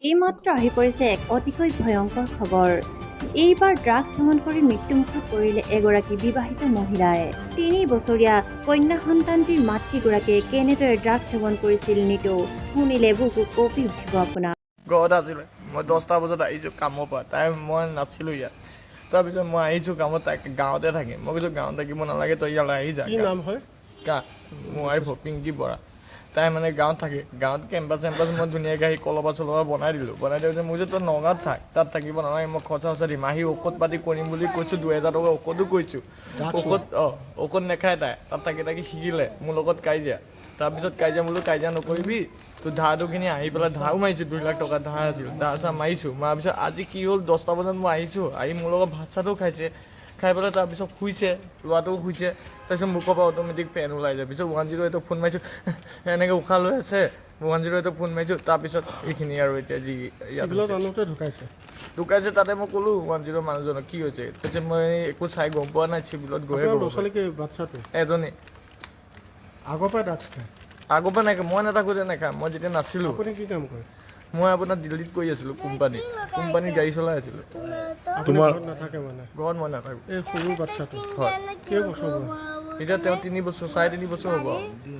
এইমাত্ৰ আহি পৰিছে এক অতিকৈ ভয়ংকৰ খবৰ। এইবাৰ ড্ৰাগছ সেৱন কৰি মৃত্যুমুখত পৰিলে এগৰাকী বিবাহিত মহিলাই। ৩ বছৰীয়া কন্যা সন্তানটিৰ মাতৃগৰাকীয়ে কেনেদৰে ড্ৰাগছ সেৱন কৰিছিল নিতৌ শুনিলে বুকু কঁপি উঠিব আপোনাৰ। ঘৰত আছিলে মই 10টা বজাত আহিছোঁ কামৰ পৰা মই নাছিলোঁ ইয়াত। তাৰপিছত মই আহিছোঁ কামত তাই গাঁৱতে থাকিম মই কৈছোঁ গাঁৱত থাকিব নালাগে তই ইয়ালৈ আহি যা। কি নাম হয়? মোৰ ৱাইফ পিংকি বৰা। তাই মানে গাঁৱত থাকে গাঁৱত কেম্পাছ মই ধুনীয়াকৈ আহি কলবা চলবা বনাই দিলোঁ বনাই দিওঁতে মই কৈছোঁ তই নগাঁৱত থাক তাত থাকিব নালাগে মই খৰচা দিম আহি ঔষধ পাতি কৰিম বুলি কৈছোঁ 2000 টকা ঔষধো কৈছোঁ ঔষধ নেখায় তাই তাত থাকি শিকিলে মোৰ লগত কাজিয়া তাৰপিছত কাজিয়া নকৰিবি তোৰ ধাৰটোখিনি আহি পেলাই ধাৰো মাৰিছোঁ 2 লাখ টকা ধাৰ আছিল ধাৰ চাৰ মাৰিছোঁ মাৰ পিছত আজি কি হ'ল 10টা বজাত মই আহিছোঁ আহি মোৰ লগত ভাত চাতো খাইছে খাই পেলাই তাৰপিছত শুইছে ল'ৰাটোও শুইছে তাৰপিছত মুখৰ পৰা অট'মেটিক ফেন ওলাই যায় পিছত 108ক ফোন মাৰিছোঁ এনেকৈ উশাহ লৈ আছে 108ক ফোন মাৰিছোঁ তাৰপিছত এইখিনি আৰু এতিয়া যি ইয়াত ঢুকাইছে তাতে মই ক'লোঁ 10 মানুহজনক কি হৈছে তাৰপিছত মই একো চাই গম পোৱা নাই চিভিলত গৈয়ে এজনী আগৰ পৰা ড্ৰাগছ খায়? আগৰ পৰা নাখায় মই নাথাকোঁতে নাখায় মই যেতিয়া নাছিলোঁ আপুনি কি কাম কৰে? মই আপোনাৰ দিল্লীত কৰি আছিলোঁ কোম্পানীত গাড়ী চলাই আছিলোঁ। তোমাৰ ঘৰত নাথাকে মানে? ঘৰত মই নাথাকোঁ। এই সৰু বাচ্ছাটো হয় কেইবছৰ বয়স? এতিয়া তেওঁ 3 বছৰ 3.5 বছৰ হ'ব।